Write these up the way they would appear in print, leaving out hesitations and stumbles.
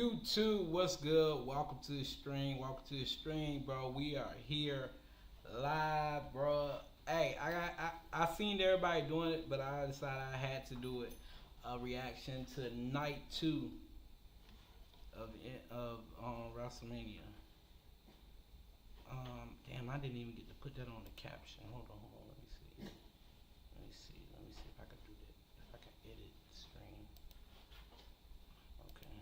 YouTube, what's good? Welcome to the stream. Welcome to the stream, bro. We are here live, bro. Hey, I seen everybody doing it, but I decided I had to do it. A reaction to night two of WrestleMania. Damn, I didn't even get to put that on the caption. Hold on. Let me see. Let me see if I can do that. If I can edit the stream. Okay.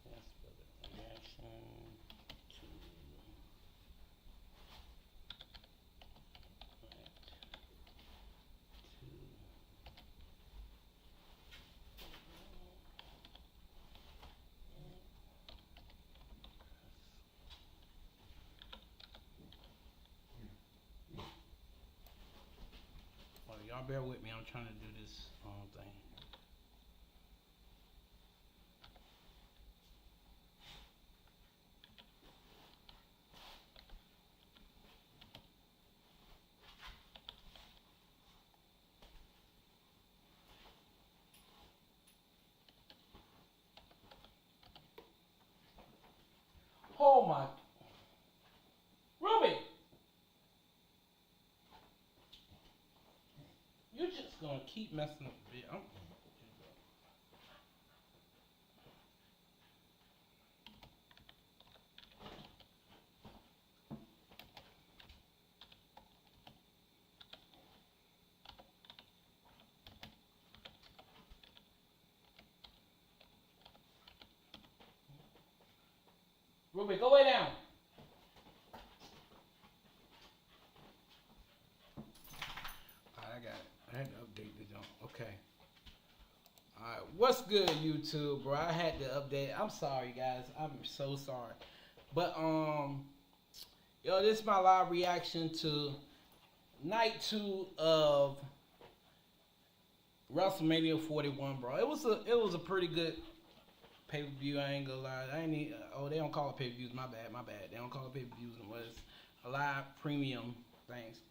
Yes, brother. Reaction to night two. Well, y'all bear with me. I'm trying to do this thing. Oh my, Ruby, you're just gonna keep messing up the video. Ruby, go lay down. Alright, I got it. I had to update the jump. Okay. Alright, what's good, YouTube, bro? I had to update. I'm sorry, guys. I'm so sorry. But yo, this is my live reaction to night two of WrestleMania 41, bro. It was a pretty good pay per view. I ain't gonna lie. I ain't need, oh, they don't call it pay per views. My bad. They don't call it pay per views anymore. It's a live premium things.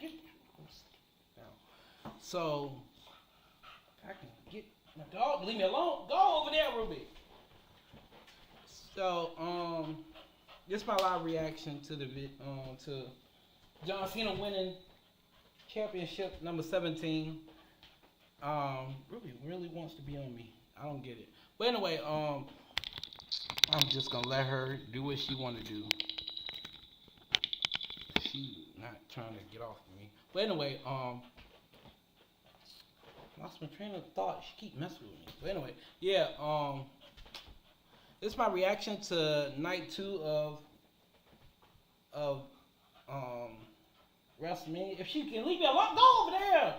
So I can get my dog. Leave me alone. Go over there, Ruby. So this is my live reaction to the to John Cena winning championship number 17. Ruby really wants to be on me. I don't get it. But anyway, I'm just gonna let her do what she want to do. She not trying to get off of me. But anyway, lost my train of thought. She keep messing with me. But anyway, yeah, this is my reaction to night two of WrestleMania. If she can leave me alone, go over there.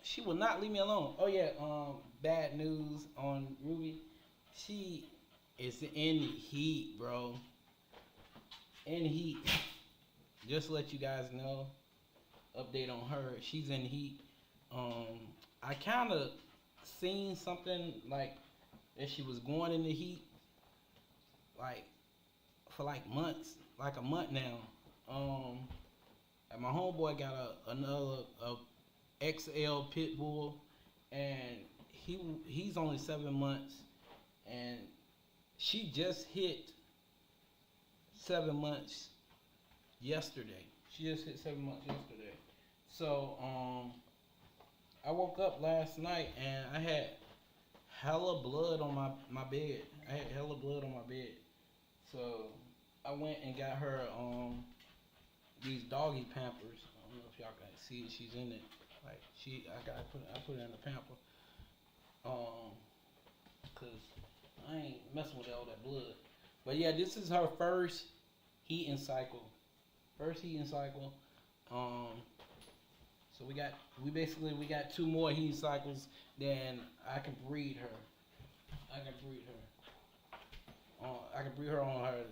She will not leave me alone. Oh yeah, bad news on Ruby. She is in heat, bro. In heat. Just to let you guys know, update on her. She's in heat. I kind of seen something like that she was going in the heat, like for like months, like a month now. And my homeboy got another XL pit bull, and he's only 7 months, and she just hit 7 months yesterday. She just hit 7 months yesterday. So I woke up last night and I had hella blood on my bed. I had hella blood on my bed. So I went and got her these doggy pampers. I don't know if y'all can see it. She's in it. Like I put it in the pamper. Cause I ain't messing with all that blood. But yeah, this is her first heating cycle. So we got 2 more heating cycles. Then I can breed her. I can breed her on her.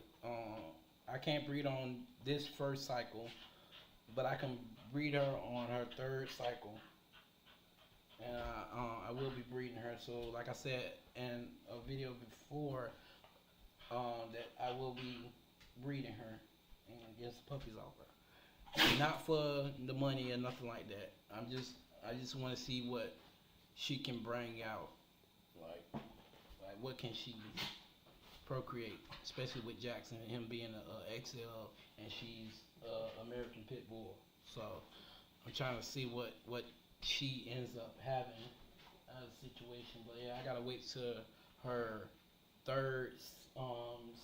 I can't breed on this first cycle, but I can breed her on her 3rd cycle, and I will be breeding her. So, like I said in a video before, that I will be breeding her and get some puppies off her. not for the money or nothing like that. I just want to see what she can bring out. Like what can she procreate, especially with Jackson and him being a XL and she's American Pit Bull. So I'm trying to see what she ends up having out of the situation. But yeah, I gotta wait till her third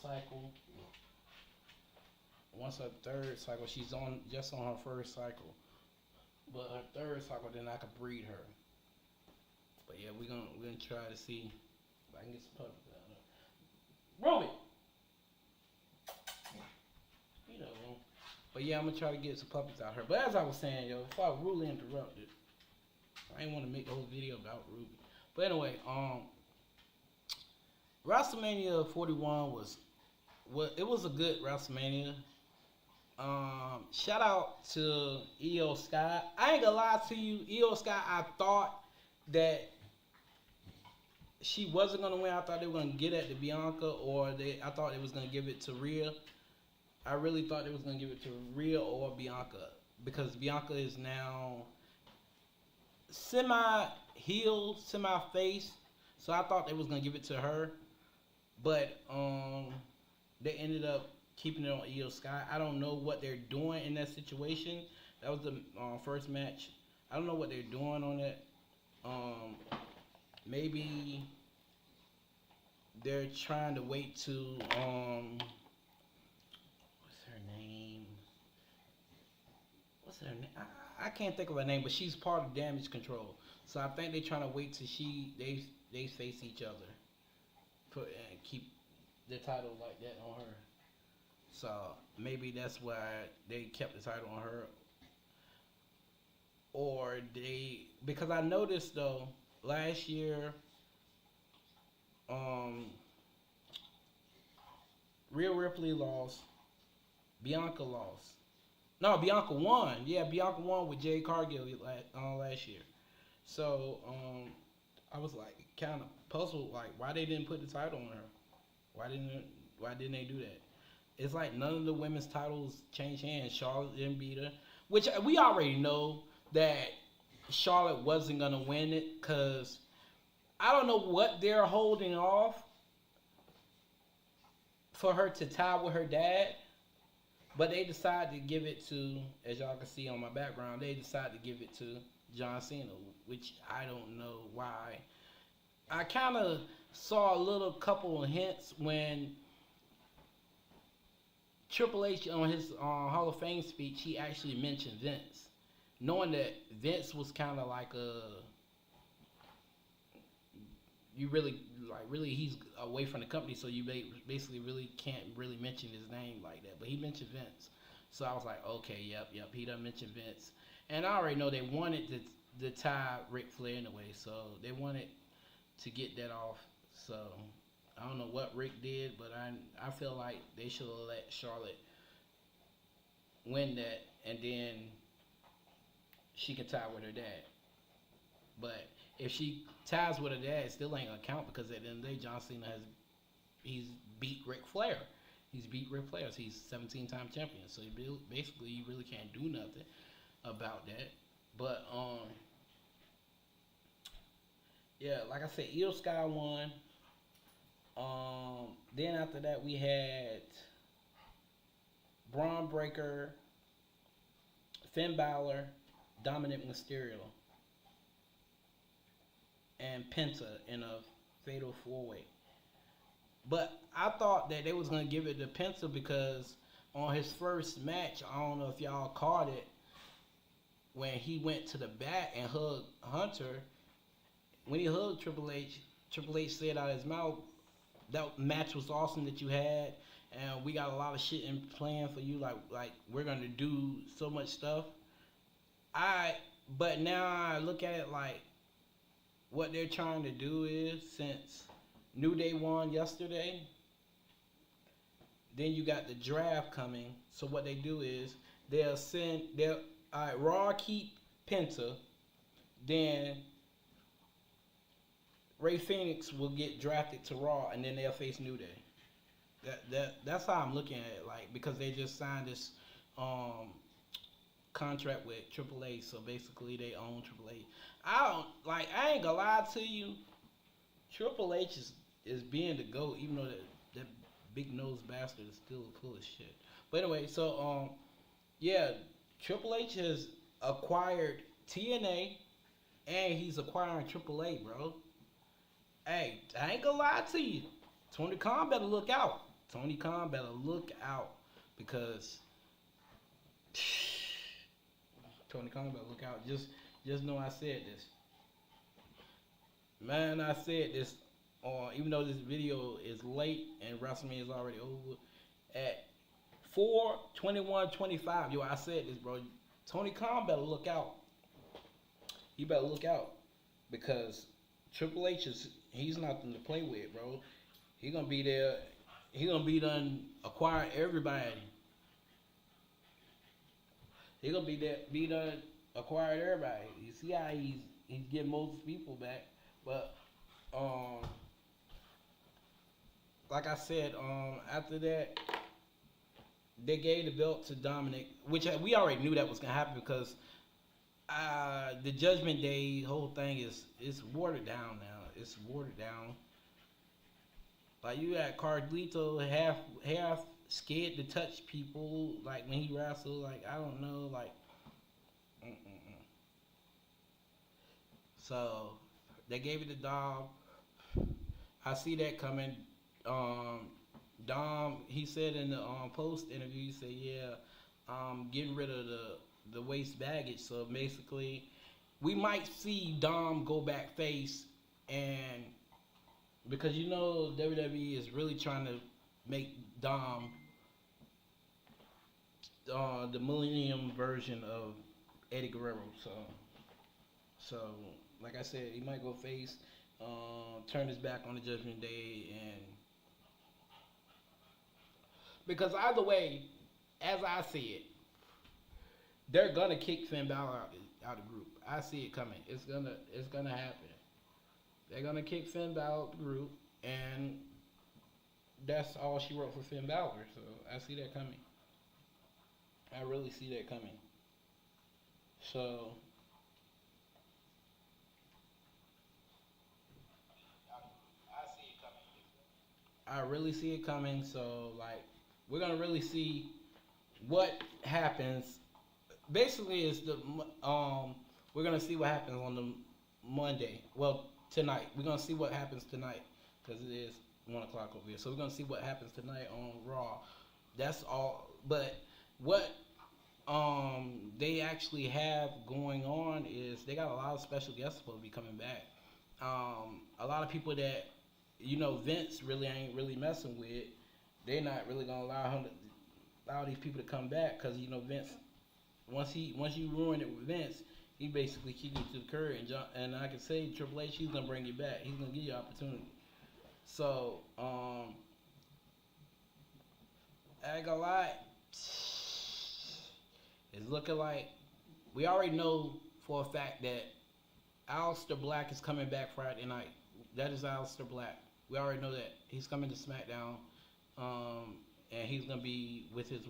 cycle. Once her third cycle, she's on just on her first cycle. But her third cycle, then I could breed her. But yeah, we're gonna try to see if I can get some puppies out of her. Ruby, you know. But yeah, I'm gonna try to get some puppies out of her. But as I was saying, yo, if I rudely interrupted, I didn't want to make the whole video about Ruby. But anyway, WrestleMania 41 was it was a good WrestleMania. Shout out to EO Sky. I ain't gonna lie to you, EO Sky. I thought that she wasn't gonna win. I thought they were gonna get it to Bianca, I thought they was gonna give it to Rhea. I really thought they was gonna give it to Rhea or Bianca because Bianca is now semi heel, semi face. So I thought they was gonna give it to her, but they ended up keeping it on EO Sky. I don't know what they're doing in that situation. That was the first match. I don't know what they're doing on it. Maybe they're trying to wait to what's her name? What's her name? I can't think of her name, but she's part of Damage Control. So I think they're trying to wait till they face each other, and keep the title like that on her. So maybe that's why they kept the title on her. Or because I noticed though last year, Rhea Ripley lost, Bianca lost. No, Bianca won. Yeah, Bianca won with Jade Cargill last year. So I was like kind of puzzled, like why they didn't put the title on her. Why didn't they do that? It's like none of the women's titles changed hands. Charlotte didn't beat her, which we already know that Charlotte wasn't gonna win it because I don't know what they're holding off for her to tie with her dad, but they decided to give it to, as y'all can see on my background, they decided to give it to John Cena, which I don't know why. I kind of saw a little couple of hints when Triple H on his Hall of Fame speech, he actually mentioned Vince, knowing that Vince was kind of like he's away from the company, so you basically really can't really mention his name like that. But he mentioned Vince, so I was like, okay, yep, he done mentioned Vince, and I already know they wanted to tie Ric Flair in a way, so they wanted to get that off. So I don't know what Rick did, but I feel like they should have let Charlotte win that, and then she can tie with her dad. But if she ties with her dad, it still ain't gonna count because at the end of the day, John Cena he's beat Ric Flair. He's beat Ric Flair. So he's 17-time champion. So basically, you really can't do nothing about that. But yeah, like I said, Io Sky won. Then after that, we had Braun Breaker, Finn Balor, Dominic Mysterio, and Penta in a fatal 4-way. But I thought that they was gonna give it to Penta because on his first match, I don't know if y'all caught it, when he went to the back and hugged Hunter. When he hugged Triple H said out of his mouth, that match was awesome that you had, and we got a lot of shit in plan for you. Like we're gonna do so much stuff. But now I look at it like what they're trying to do is, since New Day won yesterday, then you got the draft coming. So what they do is Raw keep Penta, then Ray Phoenix will get drafted to Raw, and then they'll face New Day. That's how I'm looking at it, like, because they just signed this contract with AAA, so basically they own AAA. I don't like. I ain't gonna lie to you. Triple H is being the GOAT, even though that big nosed bastard is still full of shit. But anyway, so yeah, Triple H has acquired TNA and he's acquiring AAA, bro. Hey, I ain't gonna lie to you. Tony Khan better look out. Tony Khan better look out because Tony Khan better look out. Just know I said this. Man, I said this even though this video is late and WrestleMania is already over at 4/21/25. Yo, I said this, bro. Tony Khan better look out. He better look out because Triple H he's nothing to play with, bro. He gonna be there. He gonna be done acquiring everybody. He gonna be done acquiring everybody. You see how he's getting most people back, but like I said, after that they gave the belt to Dominic, which we already knew that was gonna happen because the Judgment Day whole thing is watered down now. It's watered down. Like you got Carlito half scared to touch people. Like when he wrestled, like I don't know, like. Mm-mm-mm. So they gave it to Dom. I see that coming. Dom, he said in the post interview, he said, "Yeah, getting rid of the waist baggage." So basically, we might see Dom go back face, and because you know WWE is really trying to make Dom the Millennium version of Eddie Guerrero. So like I said, he might go face, turn his back on the Judgment Day, and because either way, as I see it, they're gonna kick Finn Balor out of the group. I see it coming. It's gonna happen. They're gonna kick Finn Balor out of the group, and that's all she wrote for Finn Balor. So I see that coming. I really see that coming. So I really see it coming. So like we're gonna really see what happens. Basically, it's the we're gonna see what happens on the Monday. Well, tonight we're gonna see what happens tonight because it is 1 o'clock over here. So we're gonna see what happens tonight on Raw. That's all. But what they actually have going on is they got a lot of special guests supposed to be coming back. A lot of people that Vince really ain't really messing with. They're not really gonna allow these people to come back because Vince once you ruin it with Vince, he basically kicked you to the curb and I can say Triple H, he's gonna bring you back. He's gonna give you opportunity. So I ain't gonna lie, it's looking like we already know for a fact that Aleister Black is coming back Friday night. That is Aleister Black. We already know that he's coming to SmackDown, and he's gonna be with his.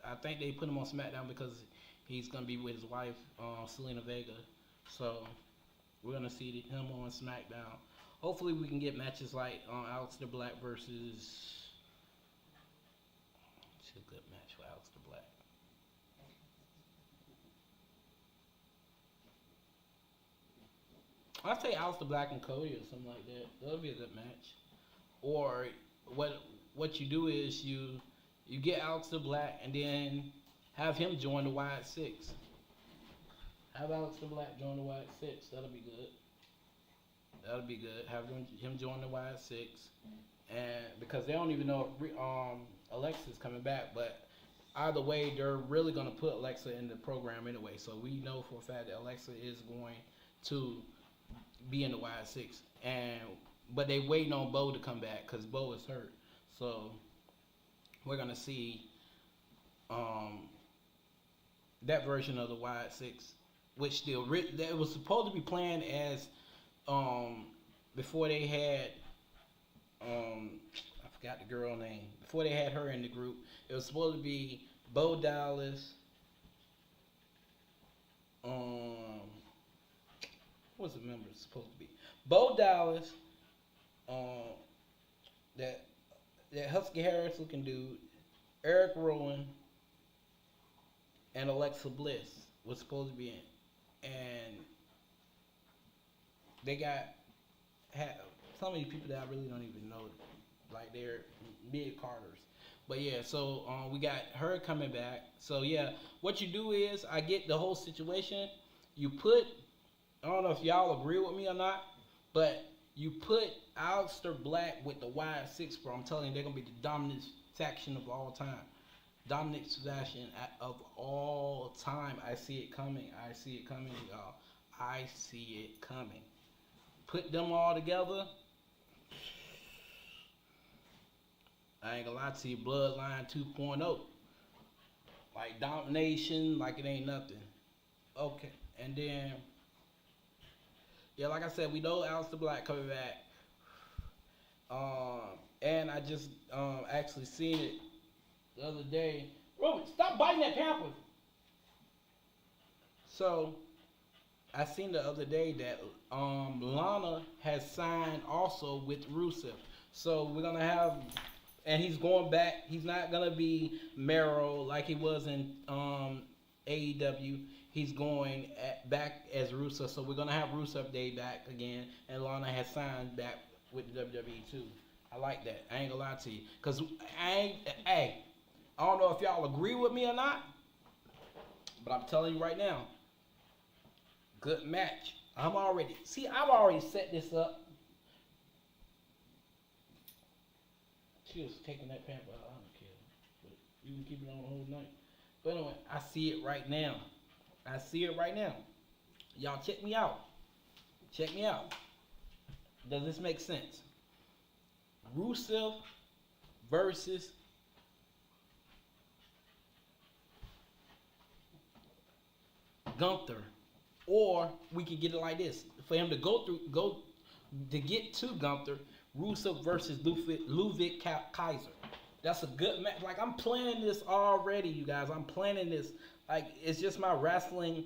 I think they put him on SmackDown because he's gonna be with his wife, Selena Vega. So we're gonna see him on SmackDown. Hopefully, we can get matches like Aleister Black versus. It's a good match for Aleister Black. I'd say Aleister Black and Cody or something like that. That'll be a good match. Or what you do is you get Aleister Black and then have him join the Wyatt Six. Have Aleister Black join the Wyatt Six. That'll be good. That'll be good. Have him join the Wyatt Six, and because they don't even know if Alexa's coming back, but either way, they're really gonna put Alexa in the program anyway. So we know for a fact that Alexa is going to be in the Wyatt Six, but they waiting on Bo to come back because Bo is hurt. So we're gonna see that version of the Wyatt Six, which that was supposed to be planned as before they had I forgot the girl name. Before they had her in the group, it was supposed to be Bo Dallas, um, what's the member supposed to be? Bo Dallas, um, that that Husky Harris looking dude, Eric Rowan, and Alexa Bliss was supposed to be in, and they got had so many people that I really don't even know, like they're mid Carters. But yeah, so we got her coming back. So yeah, what you do is I get the whole situation. You put, I don't know if y'all agree with me or not, but you put Aleister Black with the wide six, bro. I'm telling you, they're gonna be the dominant faction of all time. Dominant faction of all time. I see it coming. I see it coming, y'all. I see it coming. Put them all together. I ain't gonna lie to you, Bloodline 2.0. Like domination, like it ain't nothing. Okay, and then yeah, like I said, we know Aleister Black coming back. And I just actually seen it the other day. Robert, stop biting that pamper. So I seen the other day that Lana has signed also with Rusev. So we're gonna have, and he's going back. He's not gonna be Mero like he was in AEW. He's going back as Rusev. So we're gonna have Rusev Day back again, and Lana has signed back with the WWE too. I like that. I ain't gonna lie to you, cause hey, I don't know if y'all agree with me or not, but I'm telling you right now, good match. I've already set this up. She was taking that pamper out. I don't care. But you can keep it on the whole night. But anyway, I see it right now. I see it right now. Y'all check me out. Check me out. Does this make sense? Rusev versus Gunther. Or we could get it like this. For him to go to get to Gunther, Rusev versus Ludwig Kaiser. That's a good match. Like, I'm planning this already, you guys. I'm planning this. Like, it's just my wrestling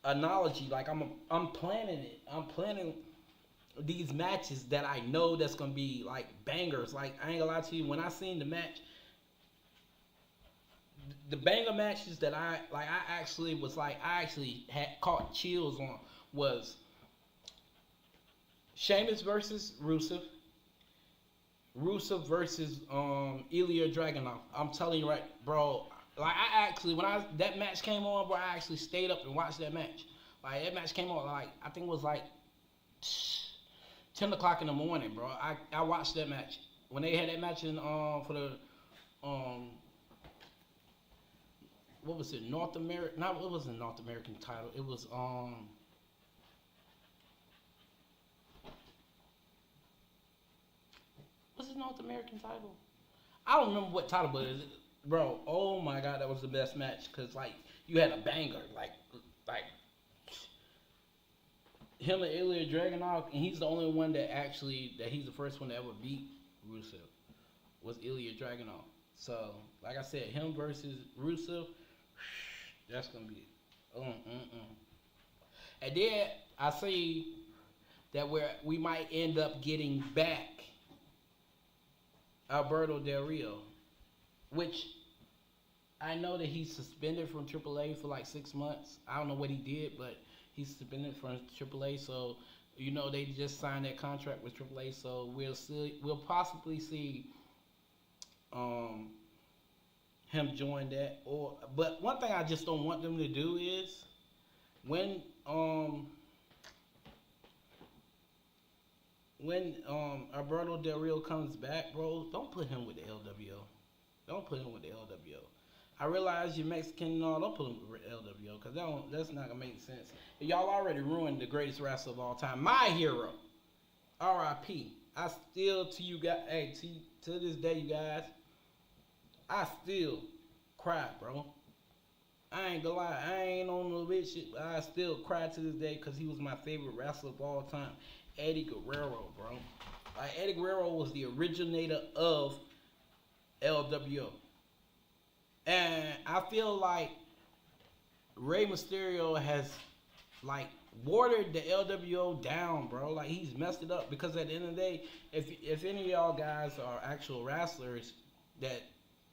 analogy. Like, I'm planning it. I'm planning these matches that I know that's gonna be like bangers. Like, I ain't gonna lie to you, when I seen the match, the banger matches that I actually had caught chills on was Sheamus versus Rusev versus Ilya Dragunov. I'm telling you right, bro. Like, I actually, when that match came on, bro, I actually stayed up and watched that match. Like, that match came on, like, I think it was like 10 o'clock in the morning, bro. I watched that match. When they had that match in for the what was it, North American? No, it wasn't North American title. It was what's his North American title? I don't remember what title, but bro, oh my god, that was the best match, because like you had a banger, like him and Ilya Dragunov, and he's the only one that he's the first one to ever beat Rusev, was Ilya Dragunov. So like I said, him versus Rusev, that's gonna be And then I say that we might end up getting back Alberto Del Rio, which I know that he's suspended from AAA for like 6 months. I don't know what he did, but he's suspended from AAA. So you know they just signed that contract with AAA. So we'll possibly see him join that. But one thing I just don't want them to do is when Alberto Del Rio comes back, bro, don't put him with the LWO. Don't put him with the LWO. I realize you're Mexican and all, don't put him with the LWO, because that's not going to make sense. Y'all already ruined the greatest wrestler of all time. My hero. R.I.P. I still, to you guys, hey, to this day, you guys, I still cry, bro. I ain't gonna lie, I ain't on no bitch shit, but I still cry to this day because he was my favorite wrestler of all time. Eddie Guerrero, bro. Like, Eddie Guerrero was the originator of LWO. And I feel like Rey Mysterio has like watered the LWO down, bro. Like he's messed it up because at the end of the day, if any of y'all guys are actual wrestlers that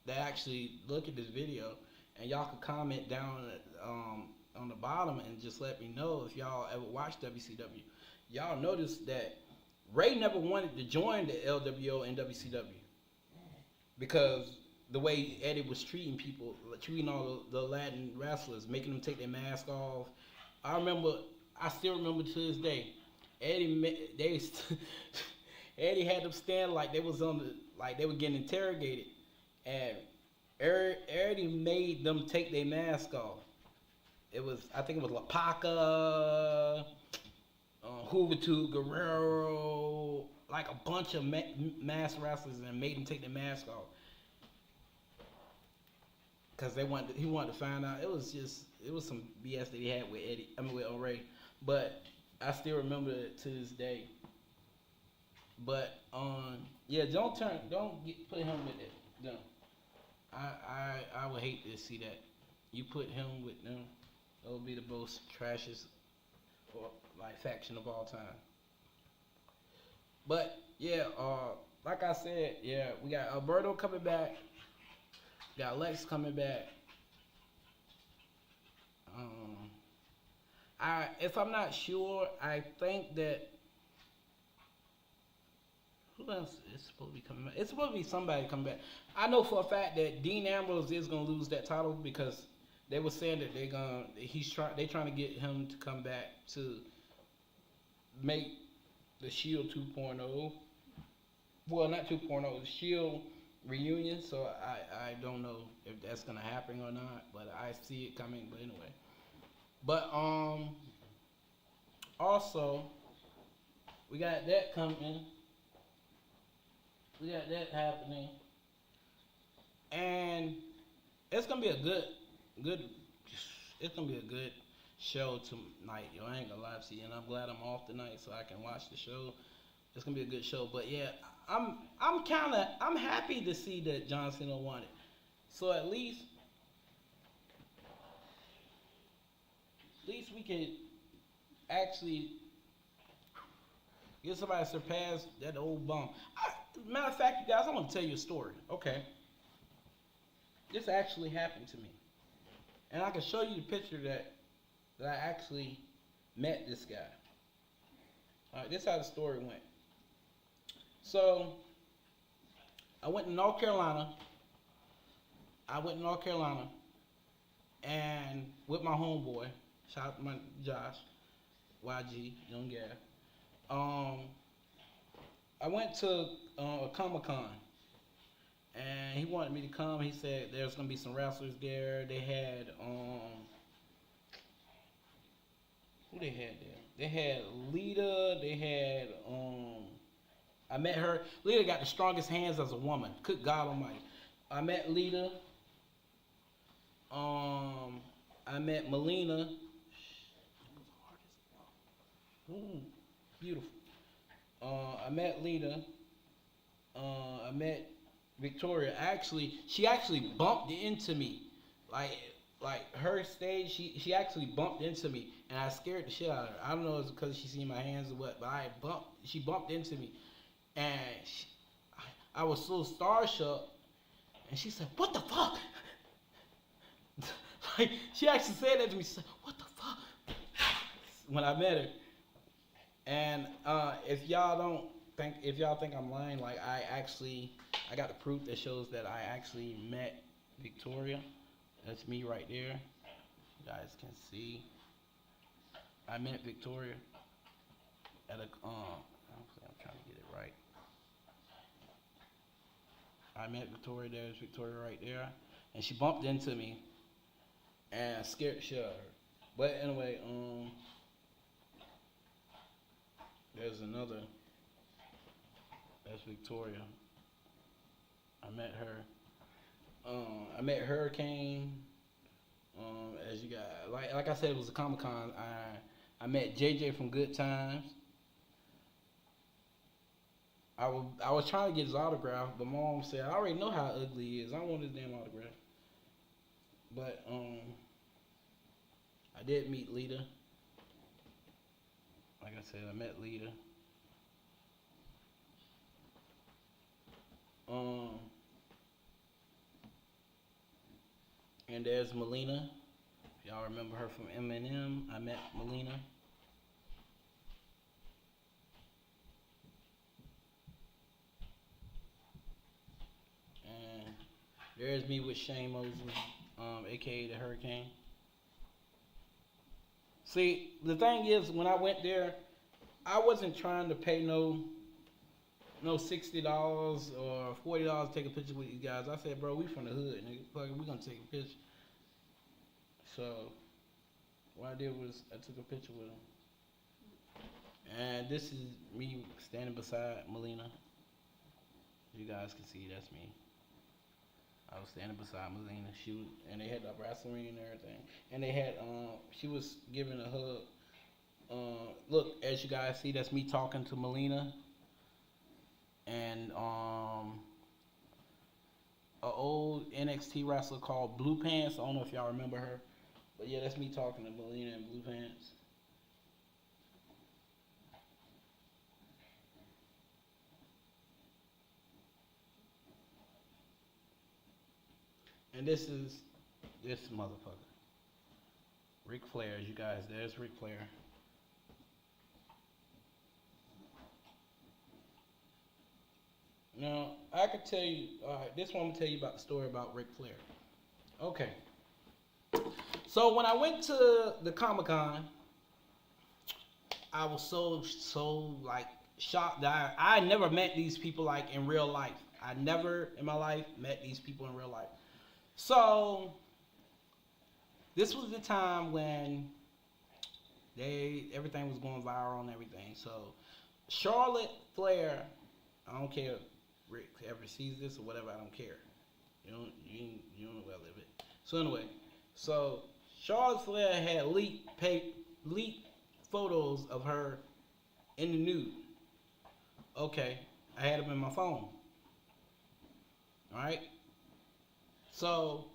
actually look at this video and y'all can comment down on the bottom and just let me know if y'all ever watched WCW. Y'all notice that Ray never wanted to join the LWO and WCW because the way Eddie was treating people, treating all the Latin wrestlers, making them take their mask off. I still remember to this day, Eddie had them stand like they was like they were getting interrogated, and Eddie made them take their mask off. I think it was La Paca, Juventud, Guerrero, like a bunch of masked wrestlers, and made them take their mask off because he wanted to find out. It was some BS that he had with with Ray, but I still remember it to this day. But yeah, don't put him with it. No, I would hate to see that. You put him with them, it would be the most trashiest or like faction of all time. But yeah, like I said, yeah, we got Alberto coming back. Got Lex coming back. If I'm not sure, I think that who else is supposed to be coming back? It's supposed to be somebody coming back. I know for a fact that Dean Ambrose is gonna lose that title because they were saying that they trying to get him to come back to make the Shield 2.0. Well, not 2.0, the Shield reunion. So I don't know if that's gonna happen or not, but I see it coming. But anyway, but also we got that coming. We got that happening, and it's gonna be a good. It's gonna be a good show tonight. Yo, I ain't gonna lie to you, and I'm glad I'm off tonight so I can watch the show. It's gonna be a good show, but yeah, I'm happy to see that John Cena won it. So at least we can actually get somebody to surpass that old bum. Matter of fact, you guys, I'm gonna tell you a story. Okay, this actually happened to me, and I can show you the picture that I actually met this guy. All right, this is how the story went. So I went to North Carolina. And with my homeboy, shout out to my Josh, YG, young guy. I went to a Comic-Con, and he wanted me to come. He said there's gonna be some wrestlers there. They had who they had there? They had Lita. They had I met her. Lita got the strongest hands as a woman. Good God Almighty. I met Lita. I met Melina. Ooh, beautiful. I met Lita. I met Victoria. She actually bumped into me, like her stage. She actually bumped into me, and I scared the shit out of her. I don't know if it's because she seen my hands or what, but she bumped into me, and I was so starstruck, and she said, "What the fuck?" Like she actually said that to me. She said, "What the fuck?" When I met her. And if y'all think I'm lying, like I got the proof that shows that I actually met Victoria. That's me right there. You guys can see. I met Victoria at I'm trying to get it right. I met Victoria. There's Victoria right there, and she bumped into me and scared the shit out of her. But anyway, there's another. That's Victoria. I met her. I met Hurricane. As you got, like I said, it was a Comic-Con. I met JJ from Good Times. I was trying to get his autograph, but my mom said I already know how ugly he is. I don't want his damn autograph. But I did meet Lita. Like I said, I met Lita. Um, and there's Melina. Y'all remember her from Eminem? I met Melina. And there's me with Shane Mosley, aka the Hurricane. See, the thing is, when I went there, I wasn't trying to pay no $60 or $40 to take a picture with you guys. I said, bro, we from the hood, nigga. Fuck it, we gonna take a picture. So what I did was I took a picture with him. And this is me standing beside Melina. You guys can see that's me. I was standing beside Melina. And they had the wrestling ring and everything. And they had she was giving a hug. Look, as you guys see, that's me talking to Melina. And a old NXT wrestler called Blue Pants. I don't know if y'all remember her. But yeah, that's me talking to Melina and Blue Pants. And this is this motherfucker. Ric Flair, as you guys, there's Ric Flair. Now, I could tell you, this one I'm gonna tell you about the story about Ric Flair. Okay. So when I went to the Comic-Con, I was so like shocked that I never met these people like in real life. I never in my life met these people in real life. So this was the time when everything was going viral and everything. So Charlotte Flair, I don't care if Rick ever sees this or whatever, I don't care. You don't know where I live it. So anyway, so Charlotte Flair had leaked photos of her in the nude. Okay, I had them in my phone. Alright? So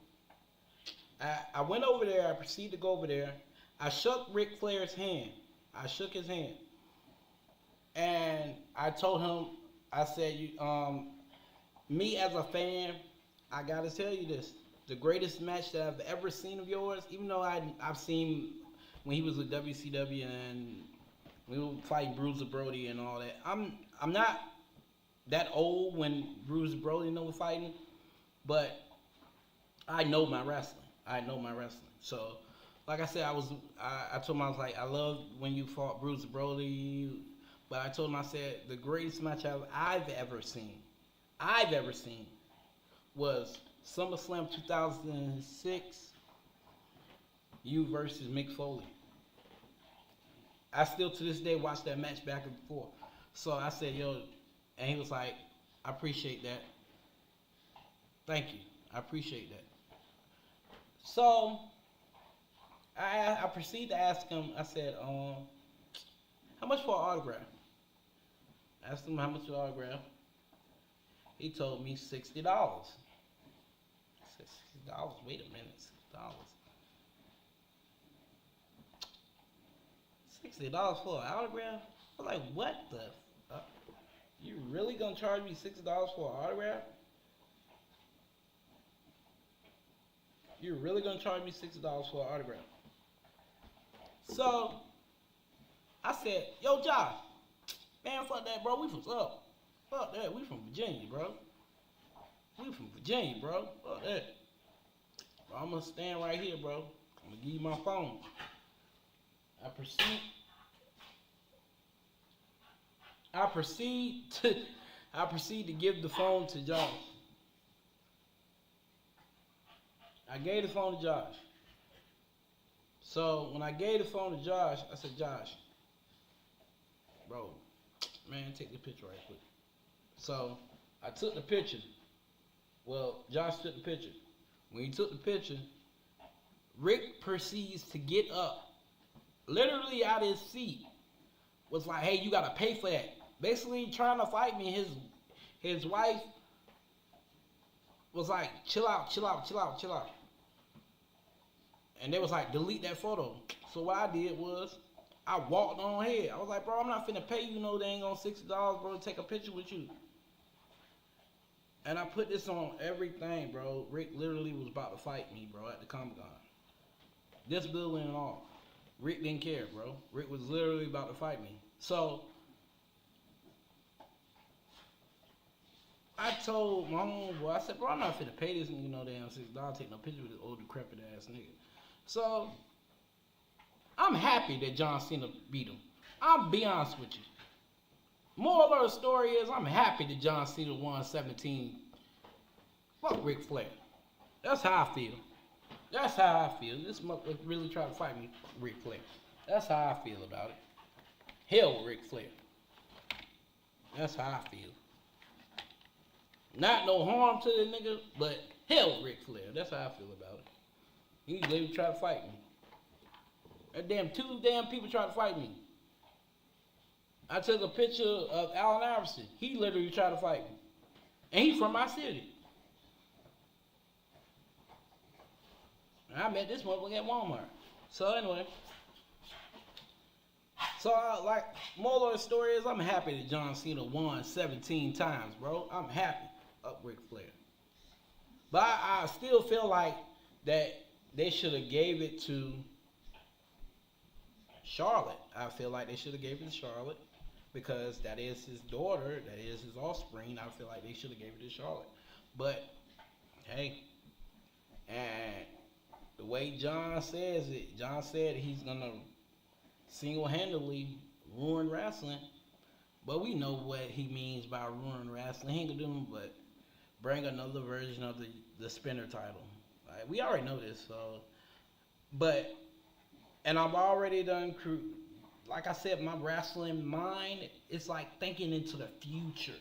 I went over there, I proceeded to go over there. I shook Ric Flair's hand. I shook his hand. And I told him, I said, me as a fan, I gotta tell you this. The greatest match that I've ever seen of yours, even though I've seen when he was with WCW and we were fighting Bruiser Brody and all that. I'm not that old when Bruiser Brody was fighting, but I know my wrestling. So, like I said, I told him, I was like, I love when you fought Bruiser Brody, but I told him, I said, the greatest match I've ever seen was SummerSlam 2006, you versus Mick Foley. I still to this day watch that match back and forth. So I said, yo, and he was like, I appreciate that. Thank you. I appreciate that. So I proceeded to ask him, I said, how much for an autograph? I asked him how much for an autograph. He told me $60. I said, $60? Wait a minute, $60. $60 for an autograph? I was like, what the fuck? You really gonna charge me $60 for an autograph? You're really gonna charge me $60 for an autograph? So I said, yo, Josh, man, fuck that, bro. We from up. Fuck that. We from Virginia, bro. Fuck that. Bro, I'm gonna stand right here, bro. I'm gonna give you my phone. I proceed to give the phone to Josh. I gave the phone to Josh. So when I gave the phone to Josh, I said, Josh, bro, man, take the picture right quick. So I took the picture. Well, Josh took the picture. When he took the picture, Rick proceeds to get up, literally out of his seat. Was like, hey, you gotta pay for that. Basically trying to fight me. His wife was like, chill out. And they was like, delete that photo. So what I did was, I walked on ahead. I was like, bro, I'm not finna pay you no dang on $60, bro, to take a picture with you. And I put this on everything, bro. Rick literally was about to fight me, bro, at the Comic Con. This building and all. Rick didn't care, bro. Rick was literally about to fight me. So I told my homeboy, I said, bro, I'm not finna pay this nigga no damn $6, take no picture with this old decrepit ass nigga. So I'm happy that John Cena beat him. I'll be honest with you. Moral of the story is I'm happy that John Cena won 17. Fuck Ric Flair. That's how I feel. That's how I feel. This motherfucker really tried to fight me, Ric Flair. That's how I feel about it. Hell with Ric Flair. That's how I feel. Not no harm to the nigga, but hell with Ric Flair. That's how I feel about it. He literally tried to fight me. That two people tried to fight me. I took a picture of Allen Iverson. He literally tried to fight me. And he's from my city. And I met this motherfucker at Walmart. So anyway. Moral of the story is I'm happy that John Cena won 17 times, bro. I'm happy up Ric Flair. But I still feel like that they should have gave it to Charlotte. I feel like they should have gave it to Charlotte because that is his daughter, that is his offspring. I feel like they should have gave it to Charlotte. But hey, and the way John says it, John said he's gonna single-handedly ruin wrestling. But we know what he means by ruin wrestling. He ain't gonna do nothing but bring another version of the spinner title. Like, we already know this, so. But, and I've already done, like I said, my wrestling mind, it's like thinking into the future.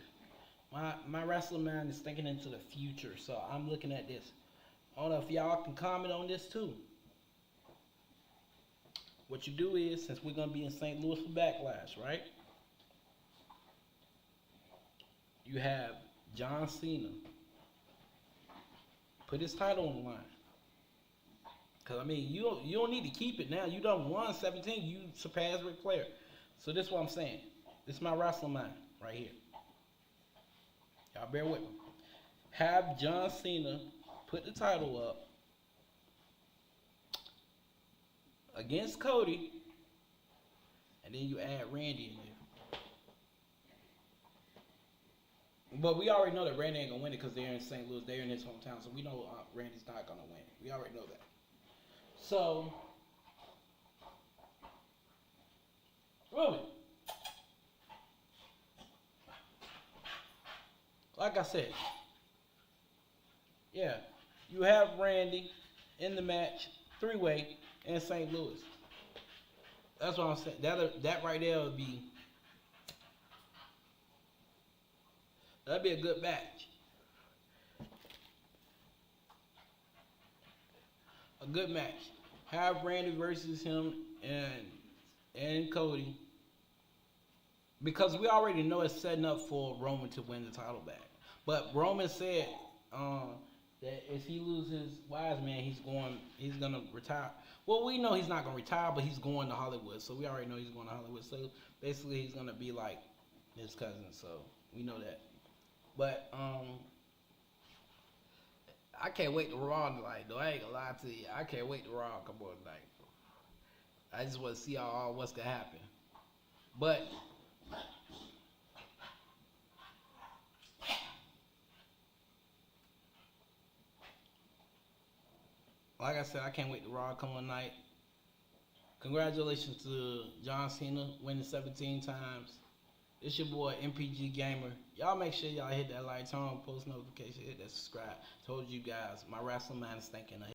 My wrestling mind is thinking into the future, so I'm looking at this. I don't know if y'all can comment on this too. What you do is, since we're going to be in St. Louis for Backlash, right? You have John Cena put his title on the line. Because, I mean, you don't need to keep it now. You done won 17. You surpassed Ric Flair. So this is what I'm saying. This is my wrestling mind right here. Y'all bear with me. Have John Cena put the title up against Cody, and then you add Randy in there. But we already know that Randy ain't gonna win it because they're in St. Louis, they're in his hometown, so we know Randy's not gonna win. We already know that. So, really, like I said, yeah, you have Randy in the match, 3-way, in St. Louis. That's what I'm saying. That right there would be, that'd be a good match. A good match. Have Randy versus him and Cody. Because we already know it's setting up for Roman to win the title back. But Roman said that if he loses Wise Man, he's gonna retire. Well, we know he's not gonna retire, but he's going to Hollywood. So we already know he's going to Hollywood. So basically, he's gonna be like his cousin. So we know that. But I can't wait to Raw tonight, though. I ain't gonna lie to you. I can't wait to Raw come on tonight. I just want to see what's gonna happen. But like I said, I can't wait to Raw come on tonight. Congratulations to John Cena winning 17 times. It's your boy MPG Gamer. Y'all make sure y'all hit that like, turn on post notification, hit that subscribe. Told you guys, my wrestling mind is thinking ahead.